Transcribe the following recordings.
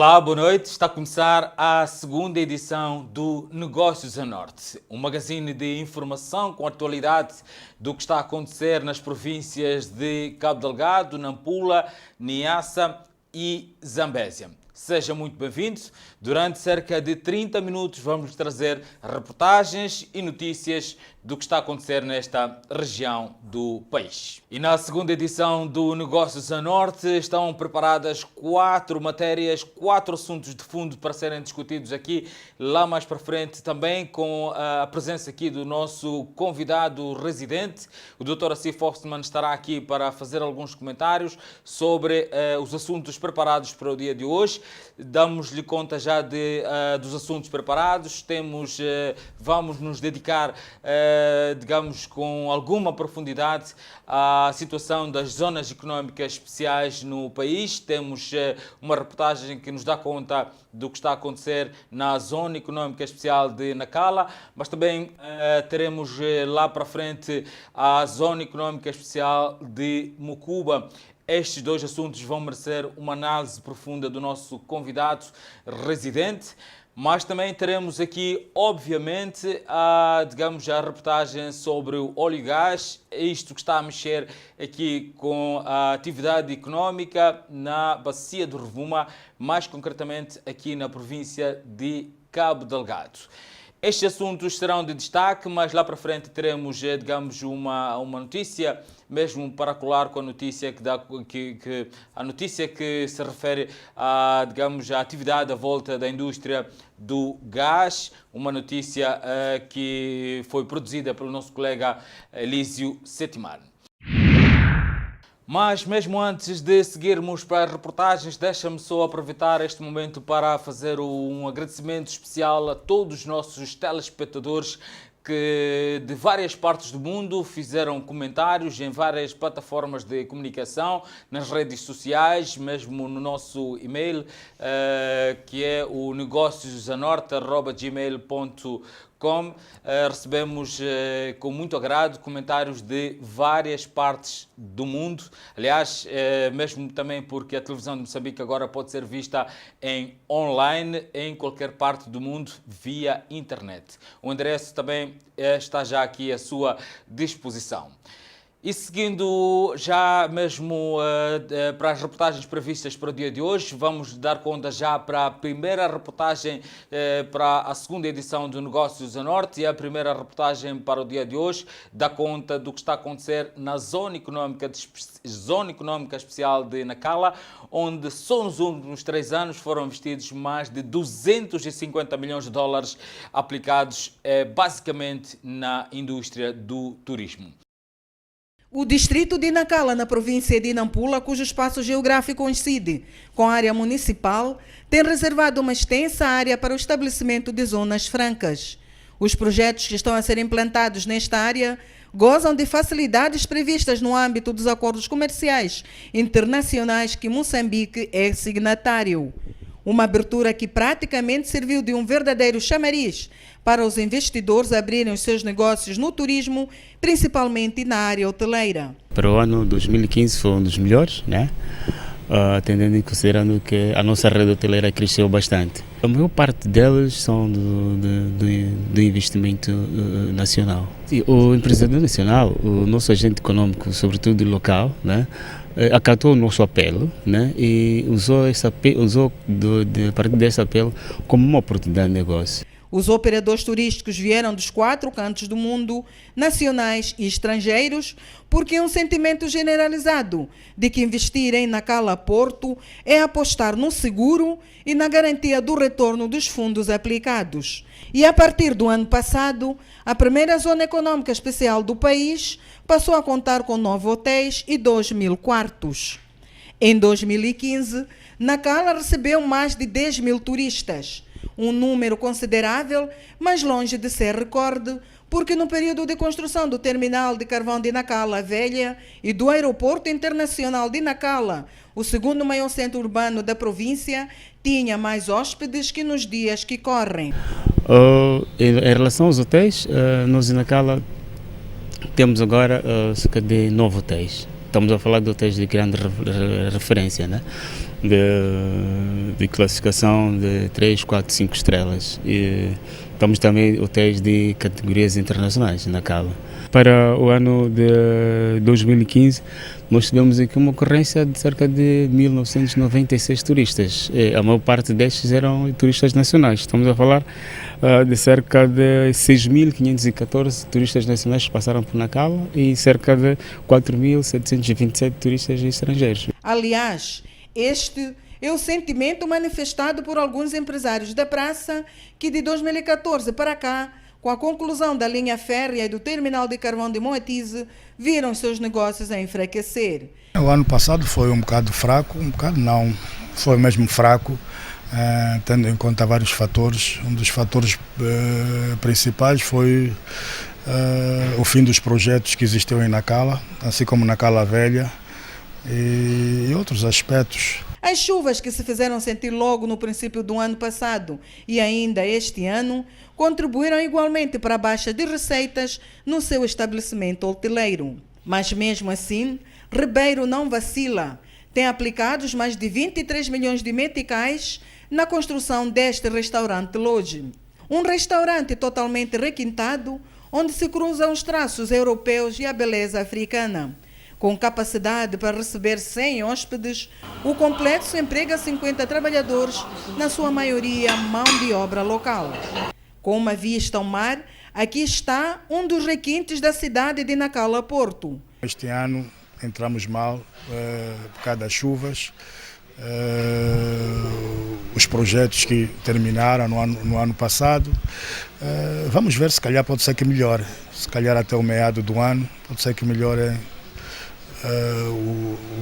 Olá, boa noite. Está a começar a segunda edição do Negócios a Norte, um magazine de informação com atualidade do que está a acontecer nas províncias de Cabo Delgado, Nampula, Niassa e Zambésia. Seja muito bem-vindo. Durante cerca de 30 minutos vamos trazer reportagens e notícias do que está a acontecer nesta região do país. E na segunda edição do Negócios a Norte estão preparadas 4 matérias, 4 assuntos de fundo para serem discutidos aqui, lá mais para frente, também com a presença aqui do nosso convidado residente. O Dr. Assif Forstman estará aqui para fazer alguns comentários sobre os assuntos preparados para o dia de hoje. Damos-lhe conta já dos assuntos preparados. Vamos nos dedicar, digamos, com alguma profundidade à situação das zonas económicas especiais no país. Temos uma reportagem que nos dá conta do que está a acontecer na Zona Económica Especial de Nacala, mas também teremos lá para frente a Zona Económica Especial de Mucuba. Estes dois assuntos vão merecer uma análise profunda do nosso convidado residente, mas também teremos aqui, obviamente, a reportagem sobre o óleo e gás, isto que está a mexer aqui com a atividade económica na bacia do Rovuma, mais concretamente aqui na província de Cabo Delgado. Estes assuntos serão de destaque, mas lá para frente teremos, digamos, uma notícia, mesmo paracular com a notícia a notícia que se refere a, digamos, à atividade à volta da indústria do gás, uma notícia que foi produzida pelo nosso colega Elísio Settimar. Mas mesmo antes de seguirmos para as reportagens, deixa-me só aproveitar este momento para fazer um agradecimento especial a todos os nossos telespectadores que de várias partes do mundo fizeram comentários em várias plataformas de comunicação, nas redes sociais, mesmo no nosso e-mail, que é o negociosanorte@gmail.com. Recebemos com muito agrado comentários de várias partes do mundo. Aliás, mesmo também porque a televisão de Moçambique agora pode ser vista em online em qualquer parte do mundo via internet. O endereço também está já aqui à sua disposição. E seguindo já mesmo para as reportagens previstas para o dia de hoje, vamos dar conta já para a primeira reportagem para a segunda edição do Negócios a Norte, e a primeira reportagem para o dia de hoje dá conta do que está a acontecer na Zona Económica Especial de Nacala, onde só nos últimos 3 anos foram investidos mais de 250 milhões de dólares aplicados basicamente na indústria do turismo. O distrito de Nacala, na província de Nampula, cujo espaço geográfico coincide com a área municipal, tem reservado uma extensa área para o estabelecimento de zonas francas. Os projetos que estão a ser implantados nesta área gozam de facilidades previstas no âmbito dos acordos comerciais internacionais que Moçambique é signatário. Uma abertura que praticamente serviu de um verdadeiro chamariz para os investidores abrirem os seus negócios no turismo, principalmente na área hoteleira. Para o ano 2015 foi um dos melhores, né? Tendo e considerando que a nossa rede hoteleira cresceu bastante. A maior parte delas são do investimento nacional. O empresário nacional, o nosso agente econômico, sobretudo local, né, acatou o nosso apelo, né, e usou a partir desse apelo como uma oportunidade de negócio. Os operadores turísticos vieram dos 4 cantos do mundo, nacionais e estrangeiros, porque é um sentimento generalizado de que investir em Nacala Porto é apostar no seguro e na garantia do retorno dos fundos aplicados. E a partir do ano passado, a primeira zona econômica especial do país passou a contar com 9 hotéis e 2.000 quartos. Em 2015, Nacala recebeu mais de 10 mil turistas. Um número considerável, mas longe de ser recorde, porque no período de construção do terminal de carvão de Nacala Velha e do aeroporto internacional de Nacala, o segundo maior centro urbano da província, tinha mais hóspedes que nos dias que correm. Em relação aos hotéis, nós em Nacala temos agora cerca de 9 hotéis. Estamos a falar de hotéis de grande referência, né? de classificação de 3, 4, 5 estrelas. E temos também hotéis de categorias internacionais na Cala. Para o ano de 2015, nós tivemos aqui uma ocorrência de cerca de 1.996 turistas. A maior parte destes eram turistas nacionais. Estamos a falar de cerca de 6.514 turistas nacionais que passaram por Nacala e cerca de 4.727 turistas estrangeiros. Aliás, este é o sentimento manifestado por alguns empresários da praça que de 2014 para cá, com a conclusão da linha férrea e do terminal de carvão de Moatize, viram seus negócios a enfraquecer. O ano passado foi um bocado fraco, foi mesmo fraco, tendo em conta vários fatores. Um dos fatores principais foi o fim dos projetos que existiam em Nacala, assim como Nacala Velha e outros aspectos. As chuvas que se fizeram sentir logo no princípio do ano passado e ainda este ano contribuíram igualmente para a baixa de receitas no seu estabelecimento hoteleiro. Mas mesmo assim, Ribeiro não vacila. Tem aplicado mais de 23 milhões de meticais na construção deste restaurante Lodge. Um restaurante totalmente requintado, onde se cruzam os traços europeus e a beleza africana. Com capacidade para receber 100 hóspedes, o complexo emprega 50 trabalhadores, na sua maioria mão de obra local. Com uma vista ao mar, aqui está um dos requintes da cidade de Nacala Porto. Este ano entramos mal por causa das chuvas. Os projetos que terminaram no ano passado, vamos ver, se calhar pode ser que melhore. Se calhar até o meado do ano, pode ser que melhore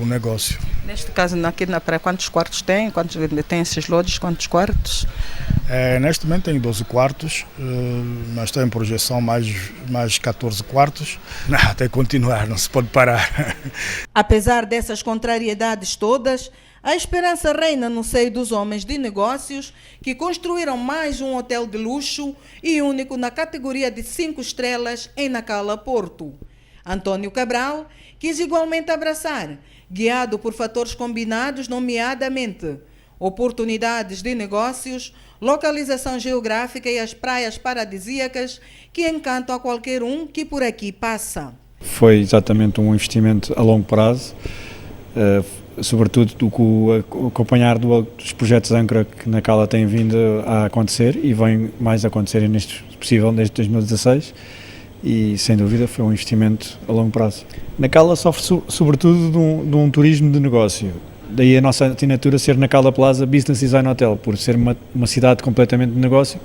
o negócio. Neste caso, aqui na praia, quantos quartos tem? Quantos tem esses lodges? Quantos quartos? Neste momento tem 12 quartos, mas estou em projeção mais 14 quartos. Não, até continuar, não se pode parar. Apesar dessas contrariedades todas, a esperança reina no seio dos homens de negócios que construíram mais um hotel de luxo e único na categoria de 5 estrelas em Nacala Porto. Antônio Cabral quis igualmente abraçar, guiado por fatores combinados, nomeadamente oportunidades de negócios, localização geográfica e as praias paradisíacas que encantam a qualquer um que por aqui passa. Foi exatamente um investimento a longo prazo, sobretudo do que acompanhar dos projetos âncora que Nacala tem vindo a acontecer e vem mais a acontecer neste possível desde 2016. E, sem dúvida, foi um investimento a longo prazo. Nacala sofre sobretudo de um turismo de negócio. Daí a nossa assinatura ser Nacala Plaza Business Design Hotel, por ser uma cidade completamente de negócio.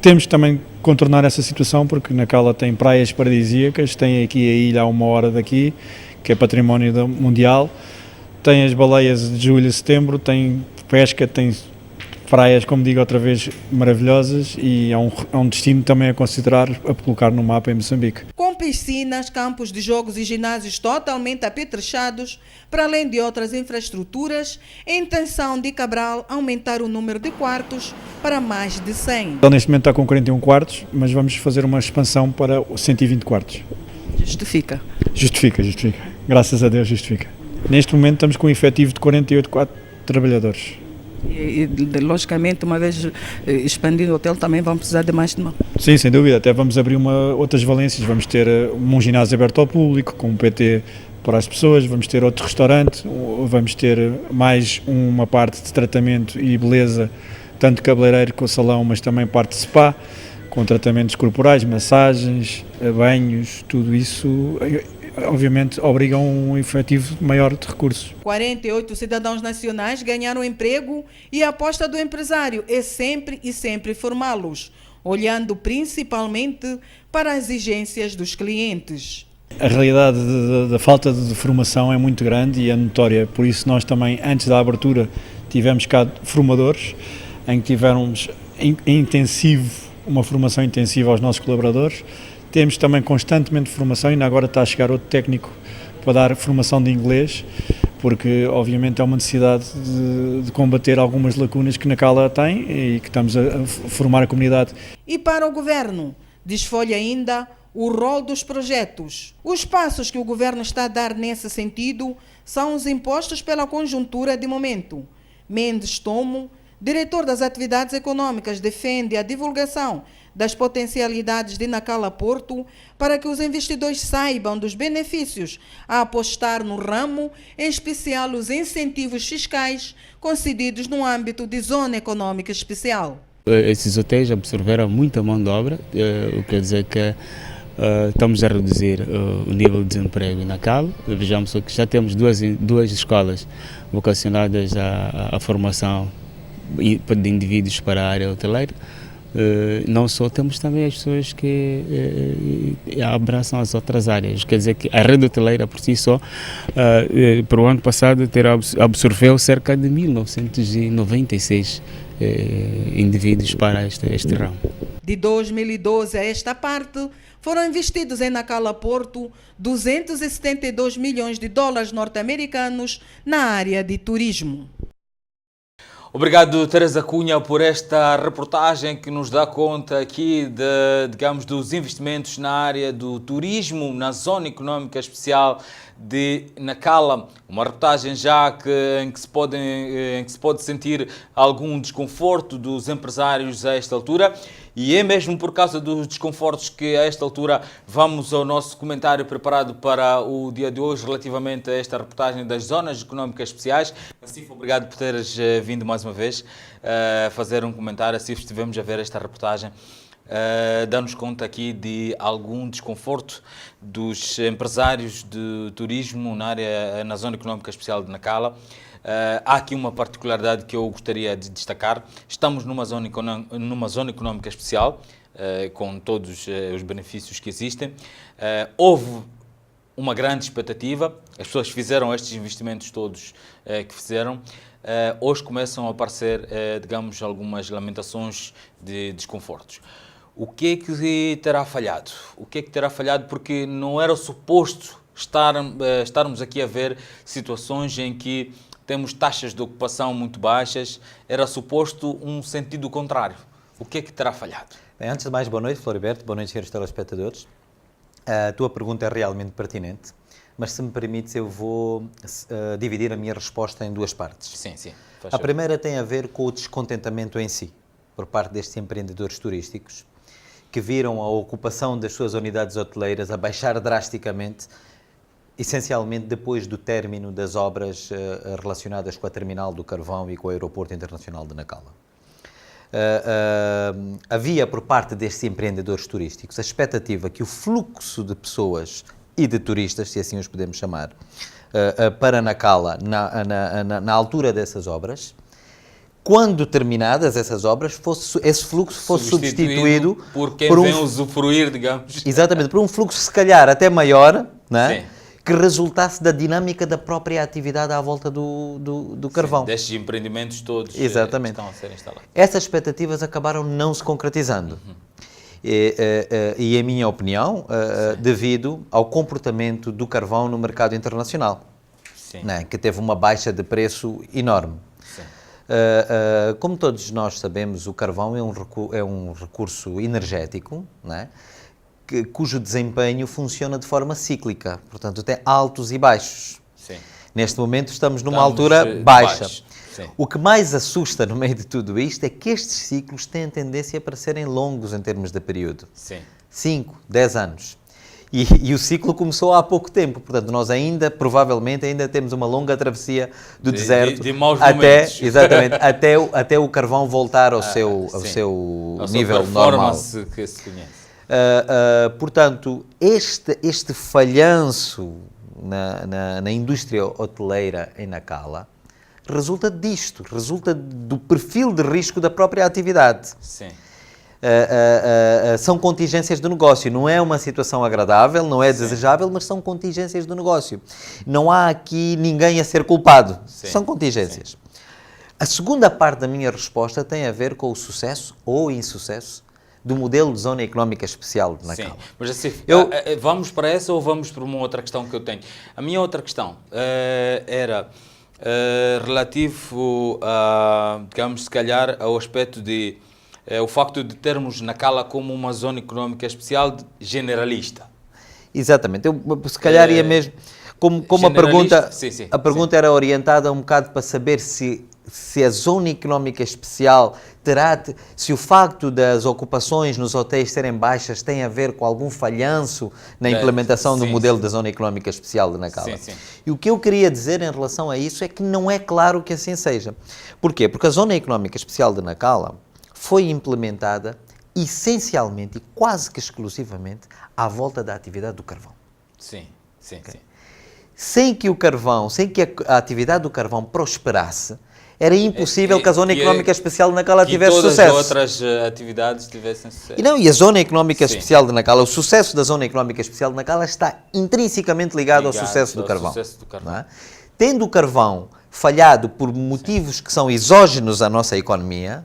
Temos também que contornar essa situação, porque Nacala tem praias paradisíacas, tem aqui a ilha a 1 hora daqui, que é património mundial, tem as baleias de julho a setembro, tem pesca, tem praias, como digo outra vez, maravilhosas, e é um destino também a considerar, a colocar no mapa em Moçambique. Com piscinas, campos de jogos e ginásios totalmente apetrechados, para além de outras infraestruturas, a intenção de Cabral aumentar o número de quartos para mais de 100. Então, neste momento está com 41 quartos, mas vamos fazer uma expansão para 120 quartos. Justifica? Justifica. Graças a Deus justifica. Neste momento estamos com um efetivo de 48 trabalhadores. E, logicamente, uma vez expandindo o hotel, também vão precisar de mais de mão. Sim, sem dúvida. Até vamos abrir outras valências. Vamos ter um ginásio aberto ao público, com um PT para as pessoas, vamos ter outro restaurante, vamos ter mais uma parte de tratamento e beleza, tanto cabeleireiro com salão, mas também parte de spa, com tratamentos corporais, massagens, banhos, tudo isso obviamente obrigam um efetivo maior de recursos. 48 cidadãos nacionais ganharam emprego e a aposta do empresário é sempre formá-los, olhando principalmente para as exigências dos clientes. A realidade da falta de formação é muito grande e é notória, por isso nós também, antes da abertura, tivemos cá formadores, em que tivemos uma formação intensiva aos nossos colaboradores. Temos também constantemente formação, e ainda agora está a chegar outro técnico para dar formação de inglês, porque obviamente é uma necessidade de combater algumas lacunas que Nacala tem e que estamos a formar a comunidade. E para o Governo, desfolha ainda o rol dos projetos. Os passos que o Governo está a dar nesse sentido são os impostos pela conjuntura de momento. Mendes Tomo, diretor das atividades econômicas, defende a divulgação das potencialidades de Nacala Porto para que os investidores saibam dos benefícios a apostar no ramo, em especial os incentivos fiscais concedidos no âmbito de Zona Econômica Especial. Esses hotéis absorveram muita mão de obra, o que quer dizer que estamos a reduzir o nível de desemprego em Nacala. Vejamos que já temos duas escolas vocacionadas à formação de indivíduos para a área hoteleira. Não só, temos também as pessoas que abraçam as outras áreas. Quer dizer que a rede hoteleira por si só, para o ano passado, absorveu cerca de 1996 indivíduos para este ramo. De 2012 a esta parte, foram investidos em Nacala Porto 272 milhões de dólares norte-americanos na área de turismo. Obrigado, Teresa Cunha, por esta reportagem que nos dá conta aqui dos investimentos na área do turismo, na Zona Econômica Especial de Nacala. Uma reportagem em que se pode sentir algum desconforto dos empresários a esta altura. E é mesmo por causa dos desconfortos que a esta altura vamos ao nosso comentário preparado para o dia de hoje relativamente a esta reportagem das Zonas Económicas Especiais. Nassif, obrigado por teres vindo mais uma vez fazer um comentário. Nassif, estivemos a ver esta reportagem. Dá-nos conta aqui de algum desconforto dos empresários de turismo na Zona Económica Especial de Nacala. Há aqui uma particularidade que eu gostaria de destacar. Estamos numa zona económica especial, com todos os benefícios que existem. Houve uma grande expectativa, as pessoas fizeram estes investimentos todos que fizeram. Hoje começam a aparecer, algumas lamentações de desconfortos. O que é que terá falhado? O que é que terá falhado? Porque não era suposto estarmos aqui a ver situações em que temos taxas de ocupação muito baixas, era suposto um sentido contrário. O que é que terá falhado? Bem, antes de mais, boa noite, Floriberto, boa noite, senhores telespectadores. A tua pergunta é realmente pertinente, mas se me permites eu vou dividir a minha resposta em duas partes. Sim. A primeira tem a ver com o descontentamento em si, por parte destes empreendedores turísticos, que viram a ocupação das suas unidades hoteleiras a baixar drasticamente, essencialmente depois do término das obras relacionadas com a Terminal do Carvão e com o Aeroporto Internacional de Nacala. Havia por parte destes empreendedores turísticos a expectativa que o fluxo de pessoas e de turistas, se assim os podemos chamar, para Nacala, na altura dessas obras, quando terminadas essas obras, esse fluxo fosse substituído por quem vem usufruir, digamos. Exatamente, por um fluxo se calhar até maior, não é? Sim. Que resultasse da dinâmica da própria atividade à volta do carvão. Sim, destes empreendimentos todos Exatamente. Que estão a ser instalados. Essas expectativas acabaram não se concretizando. E em minha opinião, devido ao comportamento do carvão no mercado internacional, né, que teve uma baixa de preço enorme. Como todos nós sabemos, o carvão é um recurso energético, né, cujo desempenho funciona de forma cíclica, portanto tem altos e baixos. Sim. Neste momento estamos numa altura baixa. Sim. O que mais assusta no meio de tudo isto é que estes ciclos têm tendência para serem longos em termos de período. Sim. 5, 10 anos. E o ciclo começou há pouco tempo, portanto nós provavelmente temos uma longa travessia do deserto de maus momentos. Exatamente, até o carvão voltar ao seu nível normal. Que se conhece. Portanto, este falhanço na indústria hoteleira em Nacala resulta disto, resulta do perfil de risco da própria atividade. Sim. São contingências do negócio, não é uma situação agradável, não é desejável, mas são contingências do negócio. Não há aqui ninguém a ser culpado, são contingências. A segunda parte da minha resposta tem a ver com o sucesso ou insucesso do modelo de Zona Económica Especial de Nacala. Sim, mas assim, vamos para essa ou vamos para uma outra questão que eu tenho? A minha outra questão era relativo a, digamos, se calhar, ao aspecto de o facto de termos Nacala como uma Zona Económica Especial generalista. Exatamente, eu se calhar ia mesmo, como a pergunta era orientada um bocado para saber se se a zona económica especial se o facto das ocupações nos hotéis serem baixas tem a ver com algum falhanço na implementação do modelo da zona económica especial de Nacala. E o que eu queria dizer em relação a isso é que não é claro que assim seja. Porquê? Porque a zona económica especial de Nacala foi implementada essencialmente e quase que exclusivamente à volta da atividade do carvão. Sim. Sem que a atividade do carvão prosperasse, era impossível que a zona económica especial de Nacala tivesse sucesso. Que todas as outras atividades tivessem sucesso. E a zona económica especial de Nacala, o sucesso da zona económica especial de Nacala está intrinsecamente ligado ao sucesso do carvão. Não é? Tendo o carvão falhado por motivos que são exógenos à nossa economia,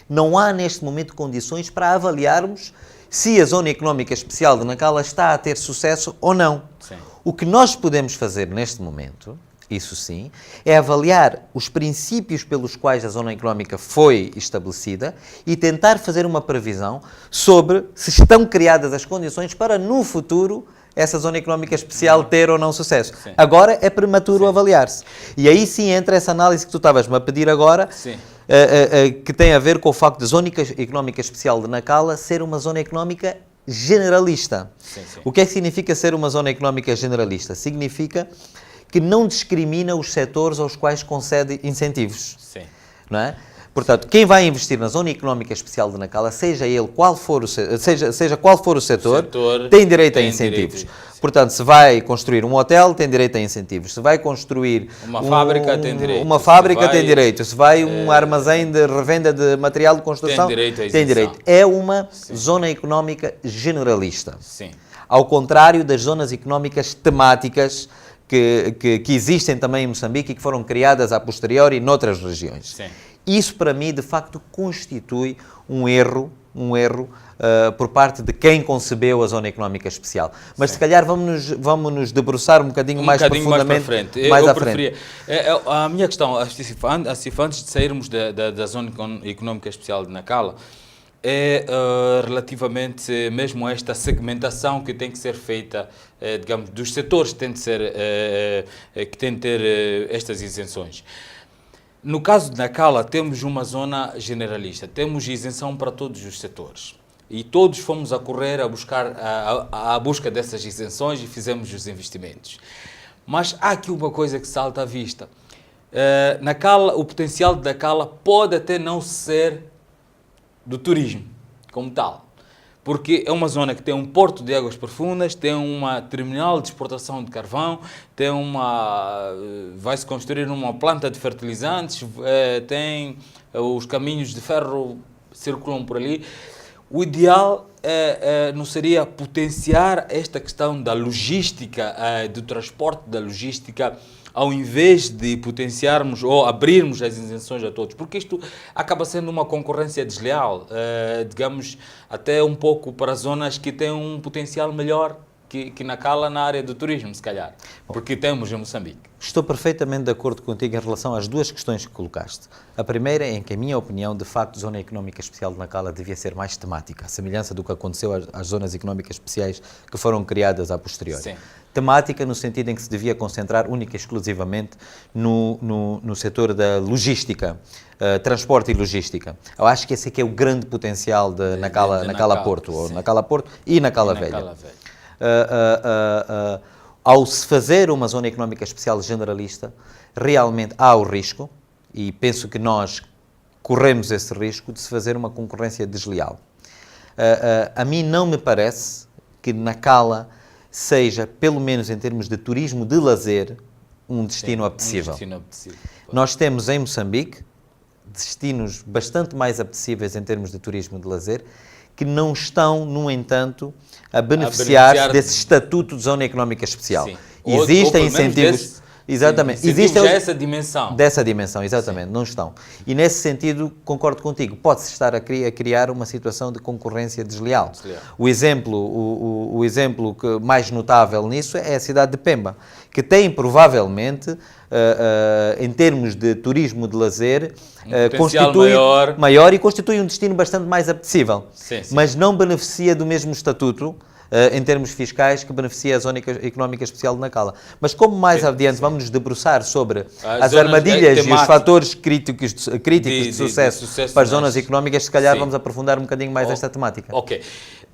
não há neste momento condições para avaliarmos se a zona económica especial de Nacala está a ter sucesso ou não. O que nós podemos fazer neste momento, isso sim, é avaliar os princípios pelos quais a zona económica foi estabelecida e tentar fazer uma previsão sobre se estão criadas as condições para, no futuro, essa zona económica especial ter ou não sucesso. Agora é prematuro avaliar-se. E aí sim entra essa análise que tu estavas-me a pedir agora, que tem a ver com o facto da zona económica especial de Nacala ser uma zona económica generalista. O que é que significa ser uma zona económica generalista? Significa que não discrimina os setores aos quais concede incentivos. Não é? Portanto, quem vai investir na zona económica especial de Nacala, seja qual for o setor, tem direito a incentivos. Portanto, se vai construir um hotel, tem direito a incentivos. Se vai construir uma fábrica, tem direito. Uma fábrica tem direito. Se vai um armazém de revenda de material de construção, tem direito. É uma zona económica generalista. Ao contrário das zonas económicas temáticas que existem também em Moçambique e que foram criadas a posteriori noutras regiões. Isso, para mim, de facto, constitui um erro por parte de quem concebeu a zona económica especial. Mas, se calhar, vamos nos debruçar um bocadinho mais profundamente. Mais à frente. A minha questão, antes de sairmos da zona económica especial de Nacala, é relativamente mesmo a esta segmentação que tem que ser feita, digamos, dos setores que têm de ter estas isenções. No caso de Nacala, temos uma zona generalista, temos isenção para todos os setores. E todos fomos a correr à busca dessas isenções e fizemos os investimentos. Mas há aqui uma coisa que salta à vista. Nacala, o potencial de Nacala pode até não ser do turismo como tal. Porque é uma zona que tem um porto de águas profundas, tem uma terminal de exportação de carvão, vai-se construir uma planta de fertilizantes, tem os caminhos de ferro circulam por ali. O ideal não seria potenciar esta questão da logística, do transporte da logística, ao invés de potenciarmos ou abrirmos as isenções a todos, porque isto acaba sendo uma concorrência desleal, digamos, até um pouco para zonas que têm um potencial melhor que Nacala na área do turismo, se calhar, porque temos em Moçambique. Estou perfeitamente de acordo contigo em relação às duas questões que colocaste. A primeira é em que, a minha opinião, de facto, a Zona Económica Especial de Nacala devia ser mais temática, a semelhança do que aconteceu às zonas económicas especiais que foram criadas a posteriori. Sim. Temática no sentido em que se devia concentrar única e exclusivamente no setor da logística, transporte e logística. Eu acho que esse aqui é o grande potencial de Nacala Porto, ou Nacala Porto e Nacala Velha. Ao se fazer uma zona económica especial generalista, realmente há o risco, e penso que nós corremos esse risco, de se fazer uma concorrência desleal. A mim não me parece que Nacala seja, pelo menos em termos de turismo de lazer, um destino apetecível. Nós temos em Moçambique destinos bastante mais apetecíveis em termos de turismo de lazer, que não estão, no entanto, a beneficiar desse estatuto de zona económica especial. Sim. Existem incentivos. Exatamente. Existe essa dimensão. Dessa dimensão, exatamente. Sim. Não estão. E nesse sentido, concordo contigo, pode-se estar a criar uma situação de concorrência desleal. O exemplo mais notável nisso é a cidade de Pemba, que tem provavelmente, em termos de turismo de lazer, constitui maior e constitui um destino bastante mais apetecível. Sim. Mas não beneficia do mesmo estatuto em termos fiscais que beneficia a Zona Económica Especial de Nacala. Mas como mais adiante vamos nos debruçar sobre as armadilhas e os fatores críticos de sucesso para as zonas económicas, se calhar vamos aprofundar um bocadinho mais esta temática. Ok.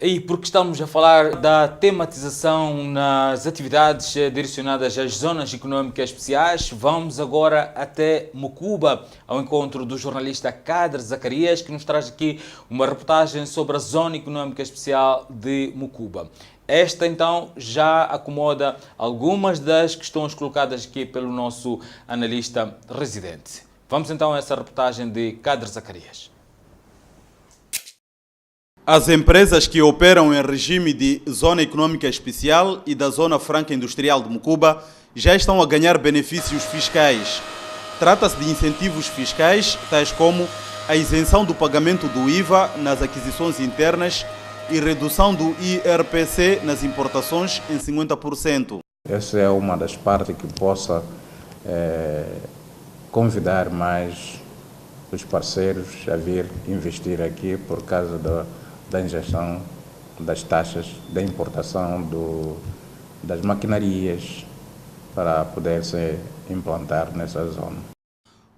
E porque estamos a falar da tematização nas atividades direcionadas às zonas económicas especiais, vamos agora até Mucuba, ao encontro do jornalista Kader Zacarias, que nos traz aqui uma reportagem sobre a Zona Económica Especial de Mucuba. Esta, então, já acomoda algumas das questões colocadas aqui pelo nosso analista residente. Vamos, então, a essa reportagem de Kader Zacarias. As empresas que operam em regime de Zona Económica Especial e da Zona Franca Industrial de Mucuba já estão a ganhar benefícios fiscais. Trata-se de incentivos fiscais, tais como a isenção do pagamento do IVA nas aquisições internas e redução do IRPC nas importações em 50%. Essa é uma das partes que possa convidar mais os parceiros a vir investir aqui por causa da injeção das taxas de importação das maquinarias para poder se implantar nessa zona.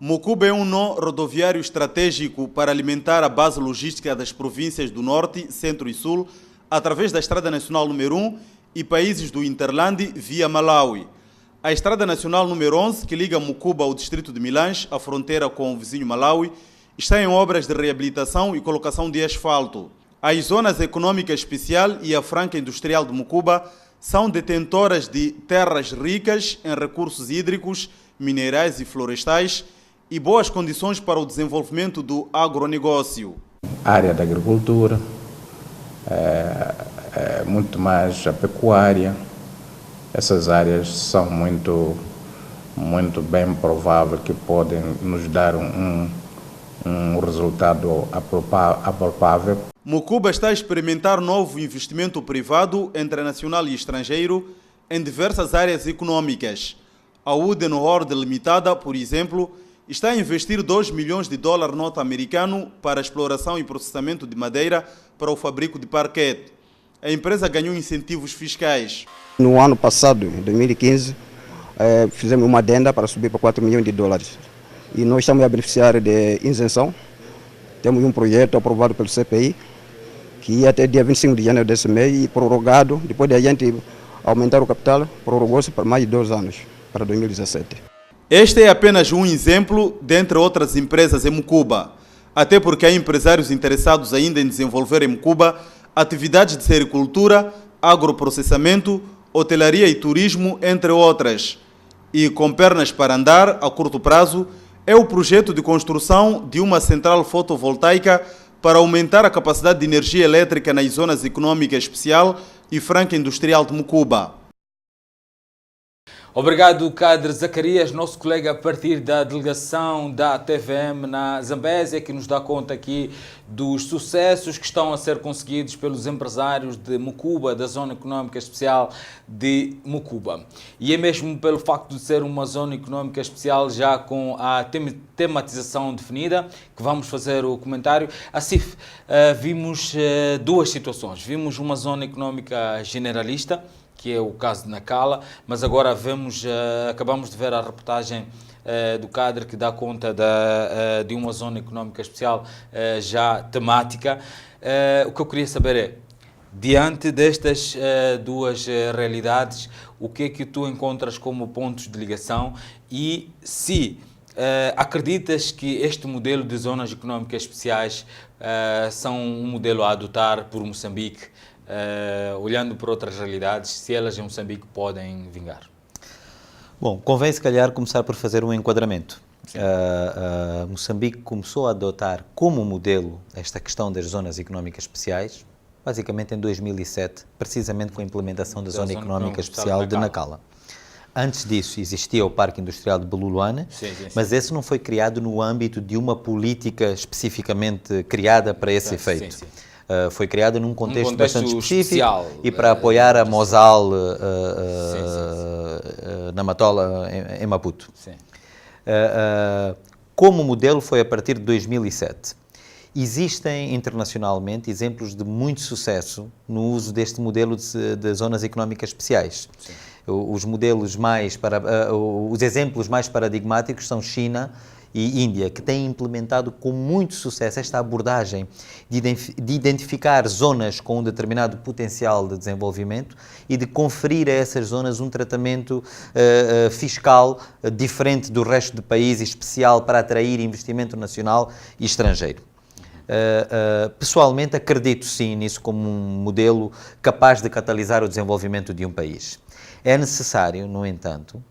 Mucuba é um nó rodoviário estratégico para alimentar a base logística das províncias do Norte, Centro e Sul através da Estrada Nacional número 1 e países do Interlande via Malawi. A Estrada Nacional número 11, que liga Mucuba ao distrito de Milange, a fronteira com o vizinho Malawi, está em obras de reabilitação e colocação de asfalto. As zonas econômicas especial e a Franca Industrial de Mucuba são detentoras de terras ricas em recursos hídricos, minerais e florestais e boas condições para o desenvolvimento do agronegócio. A área da agricultura, muito mais a pecuária, essas áreas são muito bem provável que podem nos dar um resultado apalpável. Mucuba está a experimentar novo investimento privado, internacional e estrangeiro, em diversas áreas econômicas. A Udenhord Limitada, por exemplo, está a investir $2 milhões norte-americano para a exploração e processamento de madeira para o fabrico de parquete. A empresa ganhou incentivos fiscais. No ano passado, em 2015, fizemos uma adenda para subir para $4 milhões. E nós estamos a beneficiar de isenção. Temos um projeto aprovado pelo CPI, que ia até dia 25 de janeiro desse mês e prorrogado, depois de a gente aumentar o capital, prorrogou-se para mais de 2 anos, para 2017. Este é apenas um exemplo dentre outras empresas em Mucuba, até porque há empresários interessados ainda em desenvolver em Mucuba atividades de sericultura, agroprocessamento, hotelaria e turismo, entre outras. E com pernas para andar, a curto prazo, é o projeto de construção de uma central fotovoltaica para aumentar a capacidade de energia elétrica nas zonas econômicas especial e franca industrial de Mucuba. Obrigado, Kader Zacarias, nosso colega a partir da delegação da TVM na Zambésia, que nos dá conta aqui dos sucessos que estão a ser conseguidos pelos empresários de Mucuba, da Zona Económica Especial de Mucuba. E é mesmo pelo facto de ser uma Zona Económica Especial já com a tematização definida que vamos fazer o comentário. Assim, vimos duas situações. Vimos uma Zona Económica Generalista, que é o caso de Nacala, mas agora acabamos de ver a reportagem do Kader que dá conta de uma zona económica especial já temática. O que eu queria saber é, diante destas duas realidades, o que é que tu encontras como pontos de ligação e se acreditas que este modelo de zonas económicas especiais são um modelo a adotar por Moçambique, olhando para outras realidades, se elas em Moçambique podem vingar? Bom, convém se calhar começar por fazer um enquadramento. Moçambique começou a adotar como modelo esta questão das zonas económicas especiais, basicamente em 2007, precisamente com a implementação da Zona Económica Especial de Nacala. Antes disso existia o Parque Industrial de Bululuana, mas esse não foi criado no âmbito de uma política especificamente criada para esse efeito. Foi criada num contexto bastante específico especial, e para apoiar a Mosal na Matola, em Maputo. Como modelo foi a partir de 2007. Existem internacionalmente exemplos de muito sucesso no uso deste modelo de zonas económicas especiais. Sim. Os exemplos mais paradigmáticos são China e Índia, que têm implementado com muito sucesso esta abordagem de identificar zonas com um determinado potencial de desenvolvimento e de conferir a essas zonas um tratamento fiscal diferente do resto do país, especial para atrair investimento nacional e estrangeiro. Pessoalmente acredito sim nisso como um modelo capaz de catalisar o desenvolvimento de um país. É necessário, no entanto,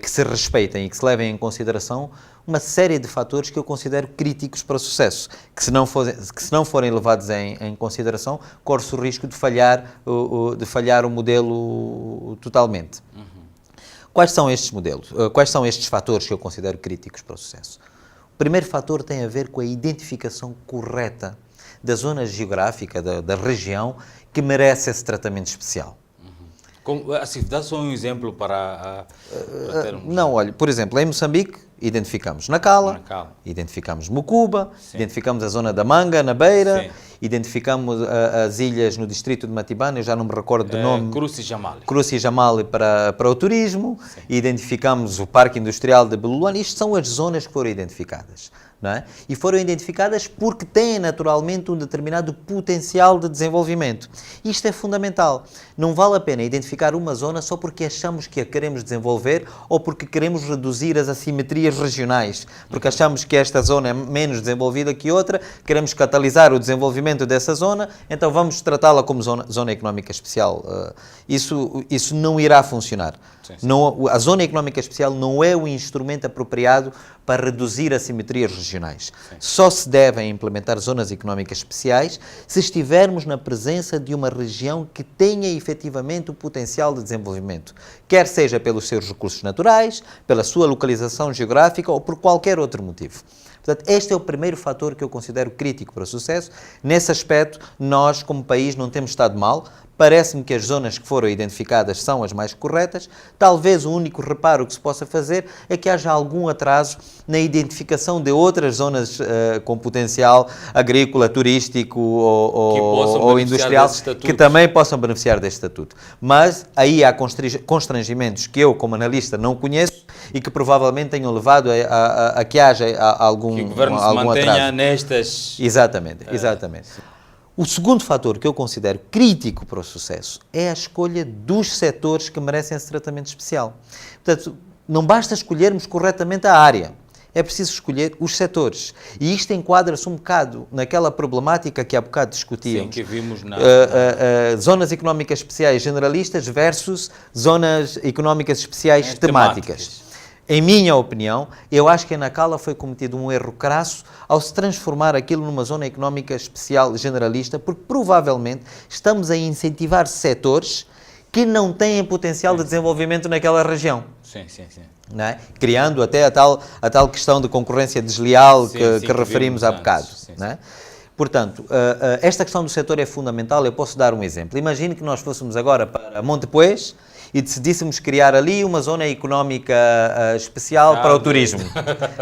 que se respeitem e que se levem em consideração uma série de fatores que eu considero críticos para o sucesso, que se não forem levados em consideração, corre-se o risco de falhar o modelo totalmente. Uhum. Quais são estes modelos? Quais são estes fatores que eu considero críticos para o sucesso? O primeiro fator tem a ver com a identificação correta da zona geográfica, da região, que merece esse tratamento especial. Assim, dá só um exemplo para termos... Não, olha, por exemplo, em Moçambique, identificamos Nacala, identificamos Mucuba, sim, identificamos a zona da Manga, na Beira, sim, identificamos as ilhas no distrito de Matibane, eu já não me recordo do nome. Cruz e Jamali para o turismo, sim, identificamos o Parque Industrial de Beluluane. Isto são as zonas que foram identificadas. Não é? E foram identificadas porque têm naturalmente um determinado potencial de desenvolvimento. Isto é fundamental. Não vale a pena identificar uma zona só porque achamos que a queremos desenvolver ou porque queremos reduzir as assimetrias regionais, porque achamos que esta zona é menos desenvolvida que outra, queremos catalisar o desenvolvimento dessa zona, então vamos tratá-la como zona económica especial. Isso não irá funcionar. Sim, sim. Não, a zona económica especial não é o instrumento apropriado para reduzir assimetrias regionais. Sim. Só se devem implementar zonas económicas especiais se estivermos na presença de uma região que tenha efetivamente o potencial de desenvolvimento, quer seja pelos seus recursos naturais, pela sua localização geográfica ou por qualquer outro motivo. Portanto, este é o primeiro fator que eu considero crítico para o sucesso. Nesse aspecto, nós, como país, não temos estado mal. Parece-me que as zonas que foram identificadas são as mais corretas. Talvez o único reparo que se possa fazer é que haja algum atraso na identificação de outras zonas com potencial agrícola, turístico ou industrial que também possam beneficiar deste estatuto. Mas aí há constrangimentos que eu, como analista, não conheço e que provavelmente tenham levado a que haja algum atraso. Que o governo se mantenha nestas... Exatamente, exatamente. O segundo fator que eu considero crítico para o sucesso é a escolha dos setores que merecem esse tratamento especial. Portanto, não basta escolhermos corretamente a área, é preciso escolher os setores. E isto enquadra-se um bocado naquela problemática que há bocado discutíamos. Sim, que vimos zonas económicas especiais generalistas versus zonas económicas especiais temáticas. Em minha opinião, eu acho que em Nacala foi cometido um erro crasso ao se transformar aquilo numa zona económica especial generalista, porque provavelmente estamos a incentivar setores que não têm potencial de desenvolvimento naquela região. Sim, sim, sim. Não é? Criando até a tal questão de concorrência desleal que referimos há bocado. Não é? Portanto, esta questão do setor é fundamental. Eu posso dar um exemplo. Imagine que nós fôssemos agora para Montepuez e decidíssemos criar ali uma zona económica especial para o turismo,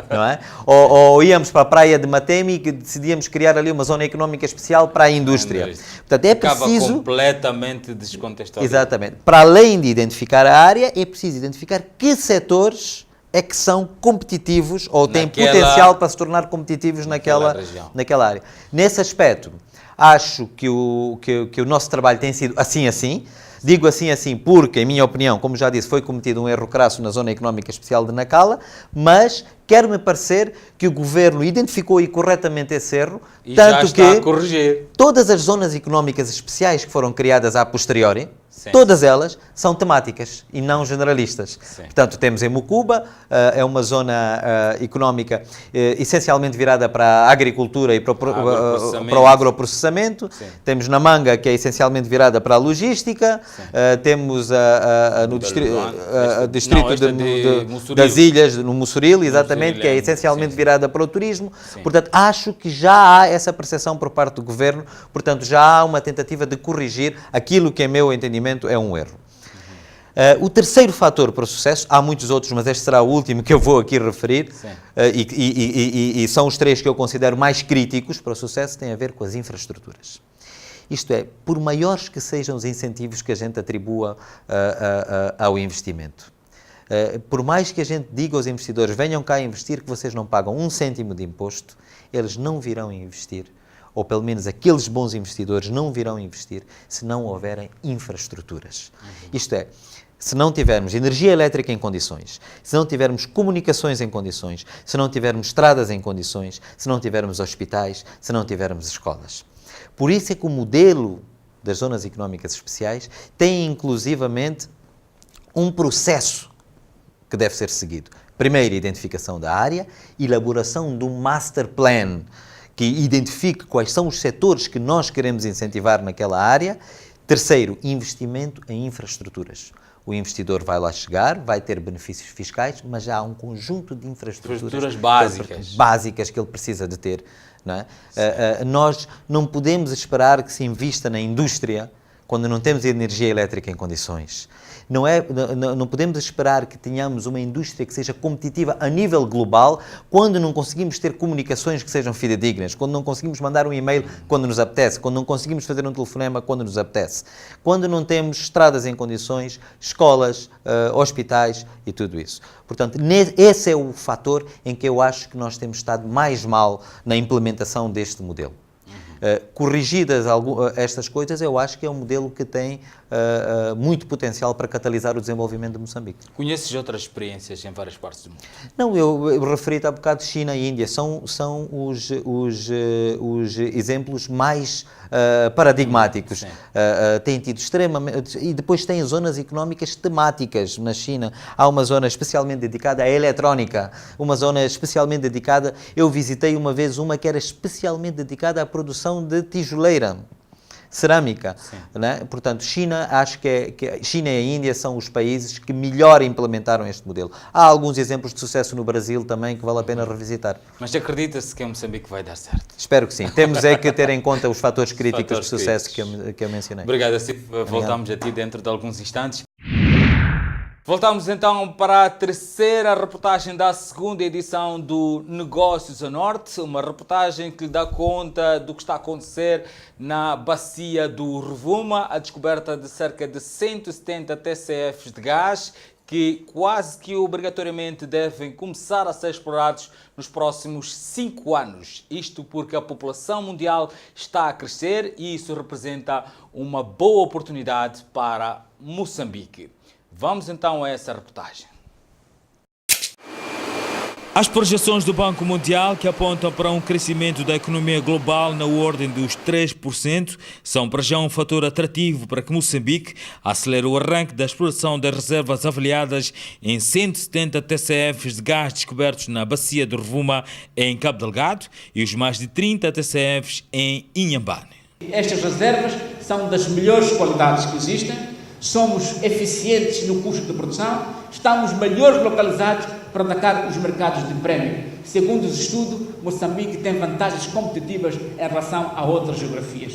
não é? Ou íamos para a praia de Matemi e decidíamos criar ali uma zona económica especial para a indústria. Portanto, é preciso... Acaba completamente descontextualizado. Exatamente. Para além de identificar a área, é preciso identificar que setores é que são competitivos ou têm potencial para se tornar competitivos naquela área. Nesse aspecto, acho que o nosso trabalho tem sido assim. Digo assim porque, em minha opinião, como já disse, foi cometido um erro crasso na Zona Económica Especial de Nacala, mas quer-me parecer que o Governo identificou corretamente esse erro, e tanto já está a corrigir. Todas as zonas económicas especiais que foram criadas a posteriori, sim, todas elas são temáticas e não generalistas. Sim. Portanto, temos em Mucuba, é uma zona económica essencialmente virada para a agricultura e para o agroprocessamento. Sim. Temos na Manga, que é essencialmente virada para a logística. Temos no distrito das ilhas, no Mussuril, exatamente, que é essencialmente virada para o turismo. Sim. Portanto, acho que já há essa percepção por parte do Governo. Portanto, já há uma tentativa de corrigir aquilo que, em meu entendimento, é um erro. O terceiro fator para o sucesso, há muitos outros, mas este será o último que eu vou aqui referir, e são os 3 que eu considero mais críticos para o sucesso, tem a ver com as infraestruturas. Isto é, por maiores que sejam os incentivos que a gente atribua ao investimento, por mais que a gente diga aos investidores, venham cá investir que vocês não pagam 1 cêntimo de imposto, eles não virão investir, ou pelo menos aqueles bons investidores não virão investir se não houverem infraestruturas. Isto é, se não tivermos energia elétrica em condições, se não tivermos comunicações em condições, se não tivermos estradas em condições, se não tivermos hospitais, se não tivermos escolas. Por isso é que o modelo das zonas económicas especiais tem inclusivamente um processo que deve ser seguido. Primeiro, identificação da área, elaboração de um master plan que identifique quais são os setores que nós queremos incentivar naquela área. Terceiro, investimento em infraestruturas. O investidor vai lá chegar, vai ter benefícios fiscais, mas já há um conjunto de infraestruturas básicas que ele precisa de ter. Não é? Nós não podemos esperar que se invista na indústria quando não temos energia elétrica em condições. Não podemos esperar que tenhamos uma indústria que seja competitiva a nível global quando não conseguimos ter comunicações que sejam fidedignas, quando não conseguimos mandar um e-mail quando nos apetece, quando não conseguimos fazer um telefonema quando nos apetece, quando não temos estradas em condições, escolas, hospitais e tudo isso. Portanto, esse é o fator em que eu acho que nós temos estado mais mal na implementação deste modelo. Corrigidas estas coisas, eu acho que é um modelo que tem muito potencial para catalisar o desenvolvimento de Moçambique. Conheces outras experiências em várias partes do mundo? Não, eu referi-te há bocado China e Índia, são os exemplos mais paradigmáticos. Têm tido extremamente... E depois tem zonas económicas temáticas na China. Há uma zona especialmente dedicada à eletrónica, uma zona especialmente dedicada... Eu visitei uma vez uma que era especialmente dedicada à produção de tijoleira, cerâmica, né? Portanto, China, acho que China e a Índia são os países que melhor implementaram este modelo. Há alguns exemplos de sucesso no Brasil também que vale a pena revisitar. Mas acredita-se que em Moçambique vai dar certo? Espero que sim. Temos é que ter em conta os fatores críticos de sucesso que eu mencionei. Obrigado, Acif. Voltamos a ti dentro de alguns instantes. Voltamos então para a terceira reportagem da segunda edição do Negócios a Norte, uma reportagem que dá conta do que está a acontecer na bacia do Rovuma, a descoberta de cerca de 170 TCFs de gás que quase que obrigatoriamente devem começar a ser explorados nos próximos 5 anos. Isto porque a população mundial está a crescer e isso representa uma boa oportunidade para Moçambique. Vamos então a essa reportagem. As projeções do Banco Mundial, que apontam para um crescimento da economia global na ordem dos 3%, são para já um fator atrativo para que Moçambique acelere o arranque da exploração das reservas avaliadas em 170 TCFs de gás descobertos na bacia do Rovuma, em Cabo Delgado, e os mais de 30 TCFs em Inhambane. Estas reservas são das melhores qualidades que existem. Somos eficientes no custo de produção, estamos melhor localizados para atacar os mercados de prémio. Segundo os estudos, Moçambique tem vantagens competitivas em relação a outras geografias.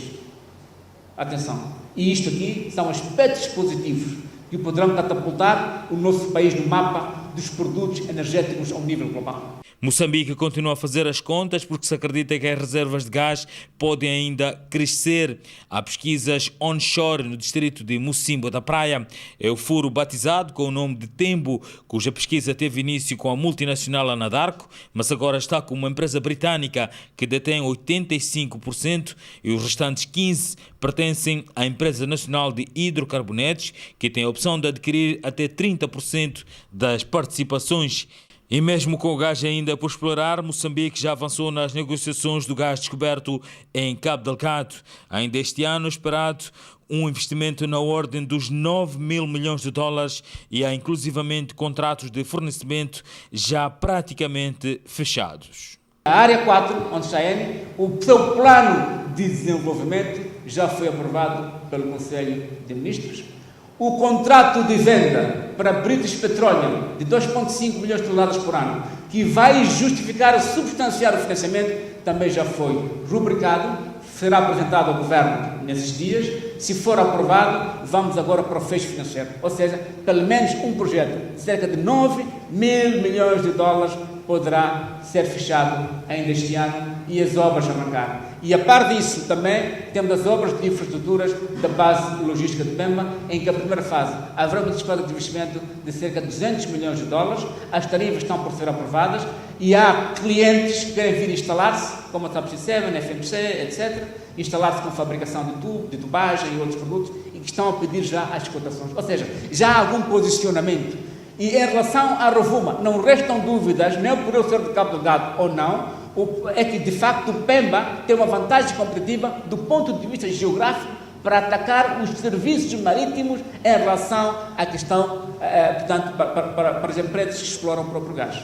Atenção, e isto aqui são aspectos positivos que poderão catapultar o nosso país no mapa dos produtos energéticos ao nível global. Moçambique continua a fazer as contas porque se acredita que as reservas de gás podem ainda crescer. Há pesquisas onshore no distrito de Mocimboa da Praia. É o furo batizado com o nome de Tembo, cuja pesquisa teve início com a multinacional Anadarko, mas agora está com uma empresa britânica que detém 85% e os restantes 15% pertencem à Empresa Nacional de Hidrocarbonetos, que tem a opção de adquirir até 30% das participações. E mesmo com o gás ainda por explorar, Moçambique já avançou nas negociações do gás descoberto em Cabo Delgado. Ainda este ano esperado um investimento na ordem dos 9 mil milhões de dólares e há inclusivamente contratos de fornecimento já praticamente fechados. A área 4, onde está ele, o seu plano de desenvolvimento já foi aprovado pelo Conselho de Ministros. O contrato de venda para British Petroleum de 2,5 milhões de toneladas por ano, que vai justificar, substanciar o financiamento, também já foi rubricado, será apresentado ao Governo nesses dias. Se for aprovado, vamos agora para o fecho financeiro. Ou seja, pelo menos um projeto de cerca de 9 mil milhões de dólares poderá ser fechado ainda este ano e as obras arrancar. E a par disso também temos as obras de infraestruturas da base logística de Pemba, em que a primeira fase haverá uma despesa de investimento de cerca de 200 milhões de dólares, as tarifas estão por ser aprovadas e há clientes que querem vir instalar-se, como a Subsea 7, FMC, etc., instalar-se com fabricação de tubo, de tubagem e outros produtos e que estão a pedir já as cotações. Ou seja, já há algum posicionamento. E em relação à Rovuma, não restam dúvidas, nem por eu ser de Cabo Delgado ou não, é que de facto o Pemba tem uma vantagem competitiva do ponto de vista geográfico para atacar os serviços marítimos em relação à questão, portanto, para as empresas que exploram o próprio gás.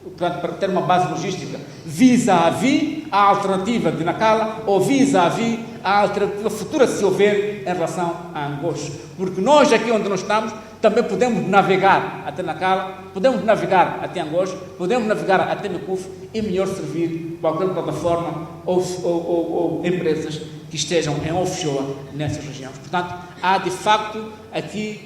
Portanto, para ter uma base logística vis-à-vis a alternativa de Nacala ou vis-à-vis a alternativa futura, se houver, em relação a Angoche. Porque nós, aqui onde nós estamos, também podemos navegar até Nacala, podemos navegar até Angoche, podemos navegar até Mekuf e melhor servir qualquer plataforma ou empresas que estejam em offshore nessas regiões. Portanto, há de facto aqui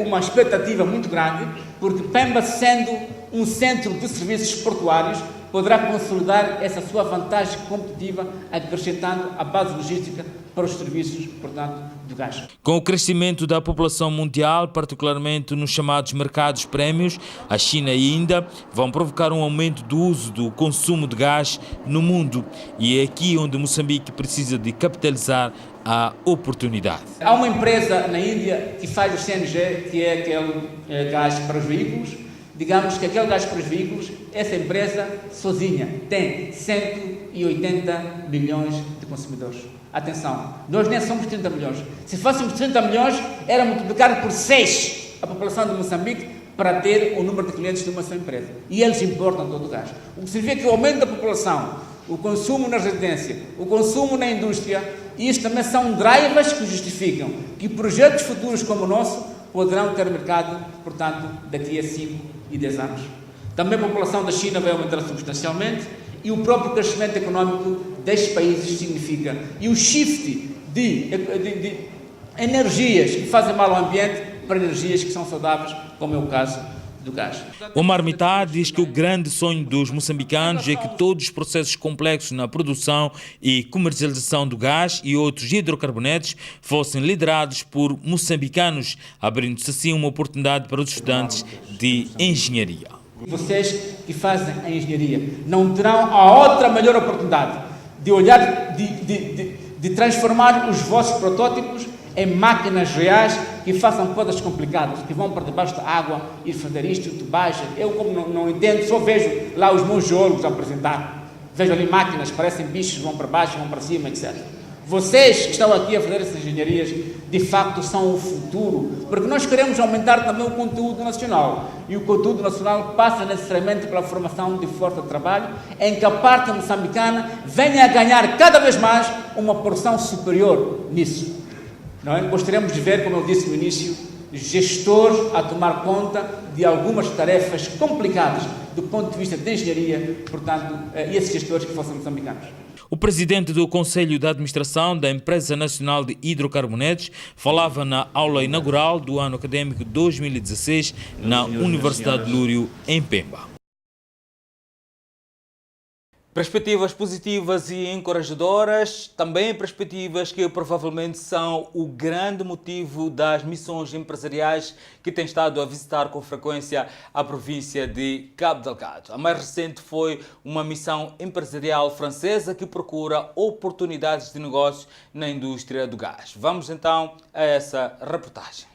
uma expectativa muito grande, porque Pemba, sendo um centro de serviços portuários, poderá consolidar essa sua vantagem competitiva, acrescentando a base logística para os serviços, portanto, do gás. Com o crescimento da população mundial, particularmente nos chamados mercados prémios, a China e a Índia vão provocar um aumento do uso do consumo de gás no mundo. E é aqui onde Moçambique precisa de capitalizar a oportunidade. Há uma empresa na Índia que faz o CNG, que é aquele gás para os veículos. Digamos que aquele gás para os veículos, essa empresa sozinha tem 180 milhões de consumidores. Atenção, nós nem somos 30 milhões. Se fôssemos 30 milhões, era multiplicado por 6 a população de Moçambique para ter o número de clientes de uma só empresa. E eles importam todo o gás. O que significa que o aumento da população, o consumo na residência, o consumo na indústria, isto também são drivers que justificam que projetos futuros como o nosso poderão ter mercado, portanto, daqui a 5 e 10 anos. Também a população da China vai aumentar substancialmente e o próprio crescimento económico destes países significa. E o shift de energias que fazem mal ao ambiente para energias que são saudáveis, como é o caso do gás. Omar Mitá diz que o grande sonho dos moçambicanos é que todos os processos complexos na produção e comercialização do gás e outros hidrocarbonetos fossem liderados por moçambicanos, abrindo-se assim uma oportunidade para os estudantes de engenharia. Vocês que fazem a engenharia não terão a outra melhor oportunidade de olhar, de transformar os vossos protótipos em máquinas reais que façam coisas complicadas, que vão para debaixo da água e fazer isto, tubagem. Eu, como não entendo, só vejo lá os meus geólogos a apresentar. Vejo ali máquinas, parecem bichos, vão para baixo, vão para cima, etc. Vocês que estão aqui a fazer essas engenharias, de facto, são o futuro, porque nós queremos aumentar também o conteúdo nacional. E o conteúdo nacional passa necessariamente pela formação de força de trabalho, em que a parte moçambicana venha a ganhar cada vez mais uma porção superior nisso. Não é? Gostaríamos de ver, como eu disse no início, gestores a tomar conta de algumas tarefas complicadas do ponto de vista de engenharia, portanto, e esses gestores que fossem moçambicanos. O presidente do Conselho de Administração da Empresa Nacional de Hidrocarbonetos falava na aula inaugural do ano académico 2016 na Universidade de Lúrio, em Pemba. Perspectivas positivas e encorajadoras, também perspectivas que provavelmente são o grande motivo das missões empresariais que têm estado a visitar com frequência a província de Cabo Delgado. A mais recente foi uma missão empresarial francesa que procura oportunidades de negócio na indústria do gás. Vamos então a essa reportagem.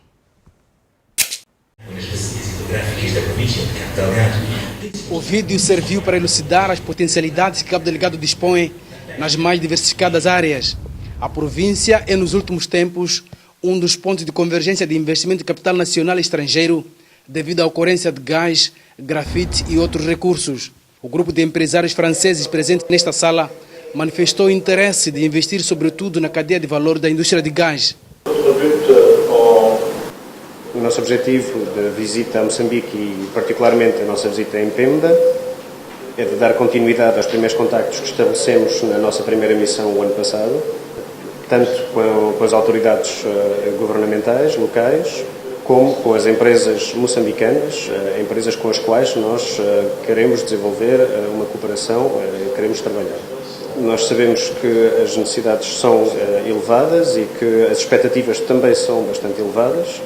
O vídeo serviu para elucidar as potencialidades que Cabo Delgado dispõe nas mais diversificadas áreas. A província é, nos últimos tempos, um dos pontos de convergência de investimento de capital nacional e estrangeiro devido à ocorrência de gás, grafite e outros recursos. O grupo de empresários franceses presente nesta sala manifestou interesse de investir sobretudo na cadeia de valor da indústria de gás. O nosso objetivo de visita a Moçambique e particularmente a nossa visita em Pemba é de dar continuidade aos primeiros contactos que estabelecemos na nossa primeira missão o ano passado, tanto com as autoridades governamentais, locais, como com as empresas moçambicanas, empresas com as quais nós queremos desenvolver uma cooperação, queremos trabalhar. Nós sabemos que as necessidades são elevadas e que as expectativas também são bastante elevadas.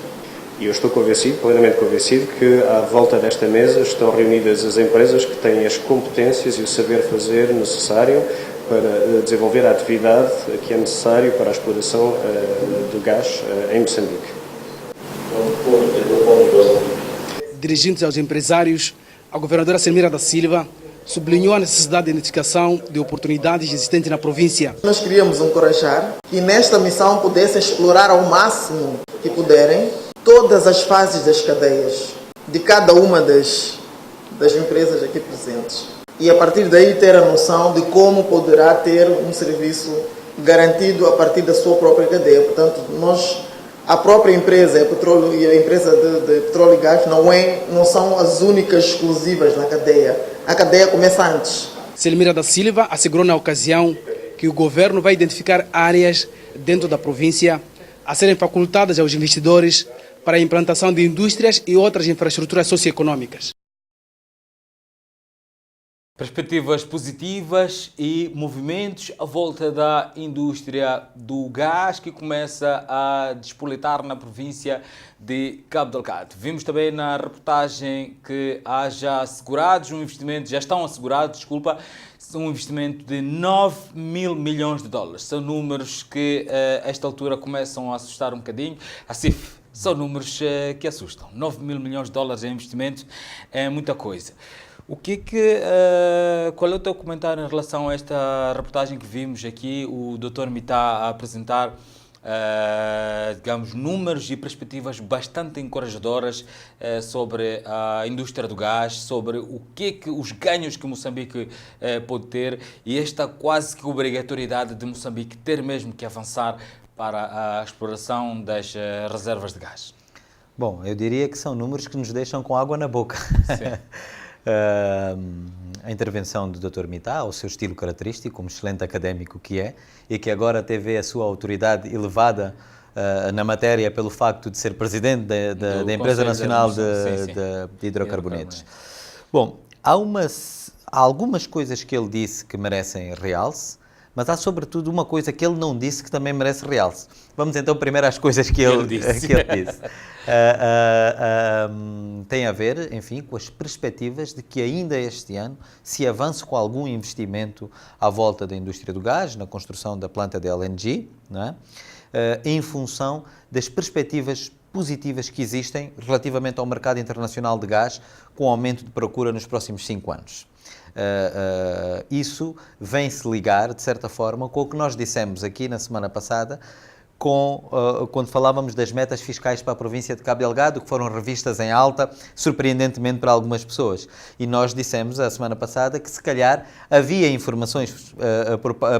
E eu estou convencido, plenamente convencido, que à volta desta mesa estão reunidas as empresas que têm as competências e o saber fazer necessário para desenvolver a atividade que é necessário para a exploração do gás em Moçambique. Dirigindo-se aos empresários, a governadora Selmira da Silva sublinhou a necessidade de identificação de oportunidades existentes na província. Nós queríamos encorajar que nesta missão pudessem explorar ao máximo que puderem todas as fases das cadeias, de cada uma das empresas aqui presentes. E a partir daí ter a noção de como poderá ter um serviço garantido a partir da sua própria cadeia. Portanto, a própria empresa, a empresa de petróleo e gás, não são as únicas exclusivas na cadeia. A cadeia começa antes. Selmira da Silva assegurou na ocasião que o governo vai identificar áreas dentro da província a serem facultadas aos investidores para a implantação de indústrias e outras infraestruturas socioeconômicas. Perspectivas positivas e movimentos à volta da indústria do gás que começa a despoletar na província de Cabo Delgado. Vimos também na reportagem que há já assegurados um investimento de 9 mil milhões de dólares. São números que a esta altura começam a assustar um bocadinho. A CIF são números que assustam. 9 mil milhões de dólares em investimento é muita coisa. Qual é o teu comentário em relação a esta reportagem que vimos aqui, o Dr. Mita a apresentar, números e perspectivas bastante encorajadoras sobre a indústria do gás, sobre os ganhos que Moçambique pode ter e esta quase que obrigatoriedade de Moçambique ter mesmo que avançar para a exploração das reservas de gás? Bom, eu diria que são números que nos deixam com água na boca. Sim. A intervenção do Dr. Mita, o seu estilo característico, como excelente académico que é, e que agora teve a sua autoridade elevada na matéria pelo facto de ser presidente da Empresa Nacional de Hidrocarbonetos. Bom, há algumas coisas que ele disse que merecem realce, mas há sobretudo uma coisa que ele não disse que também merece realce. Vamos então primeiro às coisas que ele disse. Tem a ver, enfim, com as perspectivas de que ainda este ano se avance com algum investimento à volta da indústria do gás, na construção da planta de LNG, não é? Em função das perspectivas positivas que existem relativamente ao mercado internacional de gás, com aumento de procura nos próximos 5 anos. Isso vem-se ligar, de certa forma, com o que nós dissemos aqui na semana passada, quando falávamos das metas fiscais para a província de Cabo Delgado, que foram revistas em alta, surpreendentemente para algumas pessoas. E nós dissemos, a semana passada, que se calhar havia informações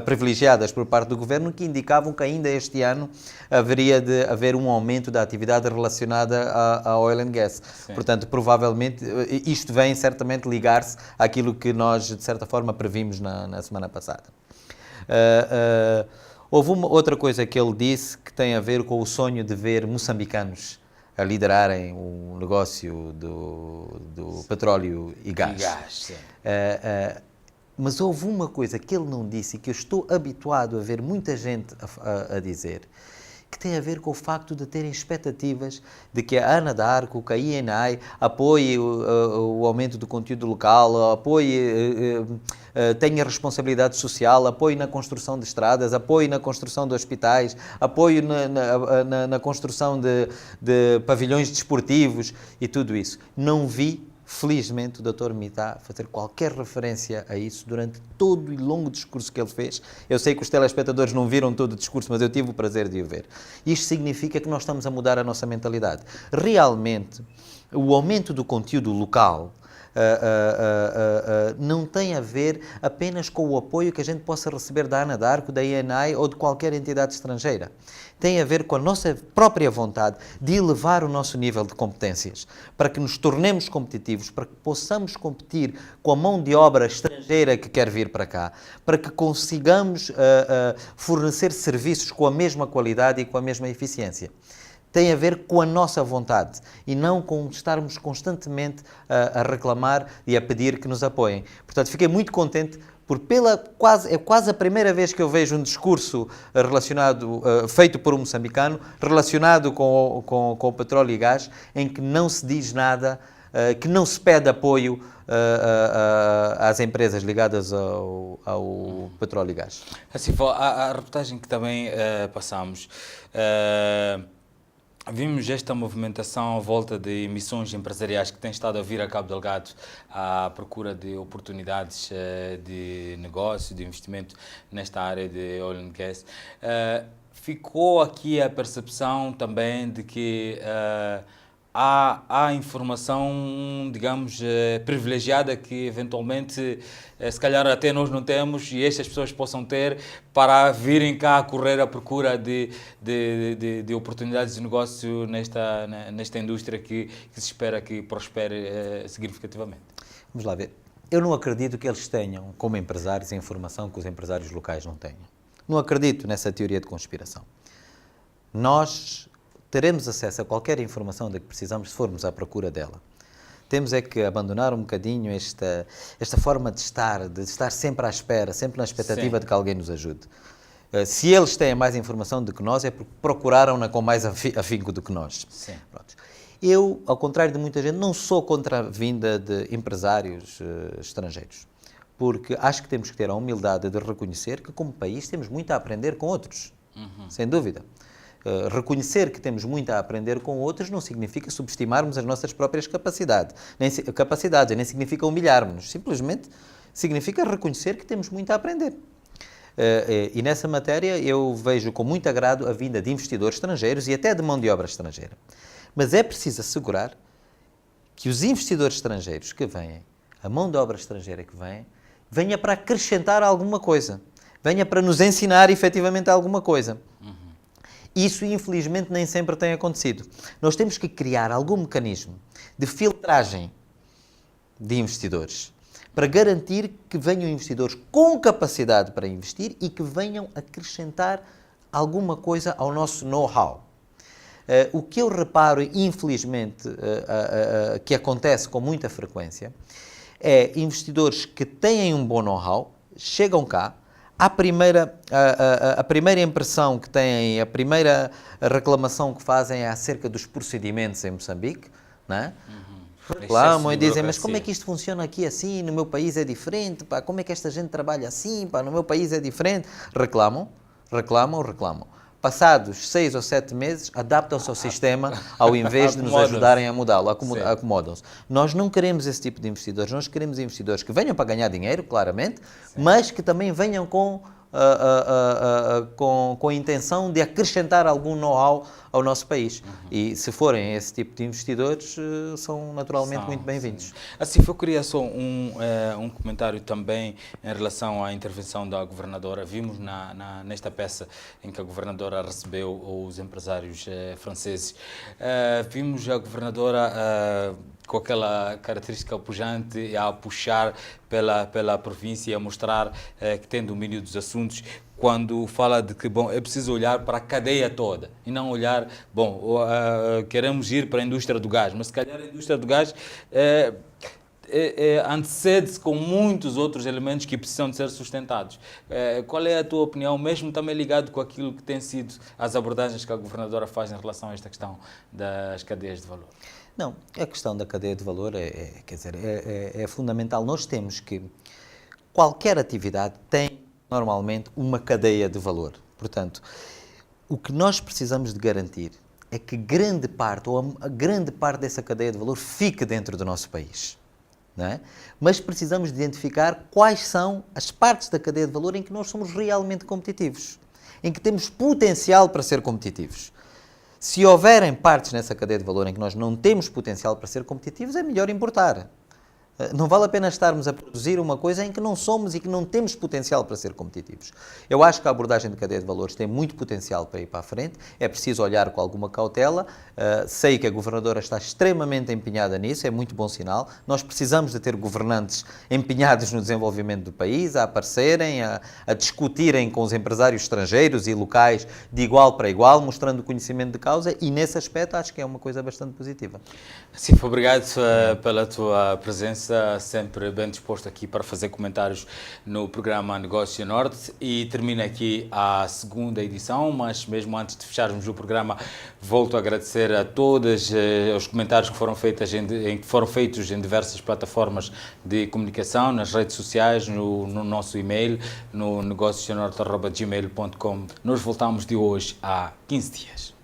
privilegiadas por parte do Governo que indicavam que ainda este ano haveria de haver um aumento da atividade relacionada à oil and gas. Sim. Portanto, provavelmente, isto vem certamente ligar-se àquilo que nós, de certa forma, previmos na semana passada. Houve outra coisa que ele disse que tem a ver com o sonho de ver moçambicanos a liderarem o negócio do petróleo e gás. Mas houve uma coisa que ele não disse e que eu estou habituado a ver muita gente a dizer, que tem a ver com o facto de terem expectativas de que a Anadarko, que a INI apoie o aumento do conteúdo local, tenha responsabilidade social, apoie na construção de estradas, apoie na construção de hospitais, apoie na construção de pavilhões desportivos e tudo isso. Não vi, felizmente, o Dr. Mita fazer qualquer referência a isso durante todo o longo discurso que ele fez. Eu sei que os telespectadores não viram todo o discurso, mas eu tive o prazer de o ver. Isto significa que nós estamos a mudar a nossa mentalidade. Realmente, o aumento do conteúdo local não tem a ver apenas com o apoio que a gente possa receber da Anadarko, da INI ou de qualquer entidade estrangeira. Tem a ver com a nossa própria vontade de elevar o nosso nível de competências, para que nos tornemos competitivos, para que possamos competir com a mão de obra estrangeira que quer vir para cá, para que consigamos fornecer serviços com a mesma qualidade e com a mesma eficiência. Tem a ver com a nossa vontade e não com estarmos constantemente a reclamar e a pedir que nos apoiem. Portanto, fiquei muito contente por é quase a primeira vez que eu vejo um discurso relacionado, feito por um moçambicano, relacionado com o petróleo e gás, em que não se diz nada, que não se pede apoio às empresas ligadas ao petróleo e gás. Assim, a reportagem que também passamos, vimos esta movimentação à volta de missões empresariais que têm estado a vir a Cabo Delgado à procura de oportunidades de negócio, de investimento nesta área de oil and gas. Ficou aqui a percepção também de que há informação, digamos, privilegiada que eventualmente, se calhar até nós não temos e estas pessoas possam ter para virem cá a correr à procura de oportunidades de negócio nesta indústria que se espera que prospere significativamente. Vamos lá ver. Eu não acredito que eles tenham, como empresários, a informação que os empresários locais não tenham. Não acredito nessa teoria de conspiração. Nós teremos acesso a qualquer informação de que precisamos se formos à procura dela. Temos é que abandonar um bocadinho esta forma de estar sempre à espera, sempre na expectativa de que alguém nos ajude. Se eles têm mais informação do que nós, é porque procuraram-na com mais afinco do que nós. Eu, ao contrário de muita gente, não sou contra a vinda de empresários estrangeiros, porque acho que temos que ter a humildade de reconhecer que, como país, temos muito a aprender com outros, sem dúvida. Reconhecer que temos muito a aprender com outros não significa subestimarmos as nossas próprias capacidades, nem significa humilharmos-nos, simplesmente significa reconhecer que temos muito a aprender. E nessa matéria eu vejo com muito agrado a vinda de investidores estrangeiros e até de mão de obra estrangeira. Mas é preciso assegurar que os investidores estrangeiros que vêm, a mão de obra estrangeira que vem, venha para acrescentar alguma coisa, venha para nos ensinar efetivamente alguma coisa. Isso, infelizmente, nem sempre tem acontecido. Nós temos que criar algum mecanismo de filtragem de investidores para garantir que venham investidores com capacidade para investir e que venham acrescentar alguma coisa ao nosso know-how. O que eu reparo, infelizmente, que acontece com muita frequência, é investidores que têm um bom know-how, chegam cá, a primeira impressão que têm, a primeira reclamação que fazem é acerca dos procedimentos em Moçambique, não é? Reclamam e dizem, mas como é que isto funciona aqui assim, no meu país é diferente, pá, como é que esta gente trabalha assim, pá, no meu país é diferente. Reclamam. Passados 6 ou 7 meses, adaptam-se ao sistema, ao invés de nos ajudarem a mudá-lo, acomodam-se. Nós não queremos esse tipo de investidores, nós queremos investidores que venham para ganhar dinheiro, claramente, mas que também venham com a intenção de acrescentar algum know-how ao nosso país. E se forem esse tipo de investidores, são naturalmente muito bem-vindos. Assim, eu queria só um comentário também em relação à intervenção da governadora. Vimos nesta peça em que a governadora recebeu os empresários franceses, vimos a governadora com aquela característica pujante a puxar pela província e a mostrar que tem domínio dos assuntos, quando fala de que, bom, é preciso olhar para a cadeia toda e não olhar, bom, queremos ir para a indústria do gás, mas se calhar a indústria do gás antecede-se com muitos outros elementos que precisam de ser sustentados. Qual é a tua opinião, mesmo também ligado com aquilo que tem sido as abordagens que a governadora faz em relação a esta questão das cadeias de valor? Não, a questão da cadeia de valor é fundamental. Nós temos que, qualquer atividade tem normalmente uma cadeia de valor. Portanto, o que nós precisamos de garantir é que grande parte, ou a grande parte dessa cadeia de valor fique dentro do nosso país. Não é? Mas precisamos de identificar quais são as partes da cadeia de valor em que nós somos realmente competitivos, em que temos potencial para ser competitivos. Se houverem partes nessa cadeia de valor em que nós não temos potencial para ser competitivos, é melhor importar. Não vale a pena estarmos a produzir uma coisa em que não somos e que não temos potencial para ser competitivos. Eu acho que a abordagem de cadeia de valores tem muito potencial para ir para a frente, é preciso olhar com alguma cautela. Sei que a governadora está extremamente empenhada nisso, é muito bom sinal. Nós precisamos de ter governantes empenhados no desenvolvimento do país, a aparecerem, a discutirem com os empresários estrangeiros e locais de igual para igual, mostrando conhecimento de causa, e nesse aspecto acho que é uma coisa bastante positiva. Sim, obrigado pela tua presença, sempre bem disposto aqui para fazer comentários no programa Negócio Norte, e termina aqui a segunda edição, mas mesmo antes de fecharmos o programa, volto a agradecer a todos os comentários que foram feitos em diversas plataformas de comunicação, nas redes sociais, no nosso e-mail, no negocionorte@gmail.com. Nós voltamos de hoje a 15 dias.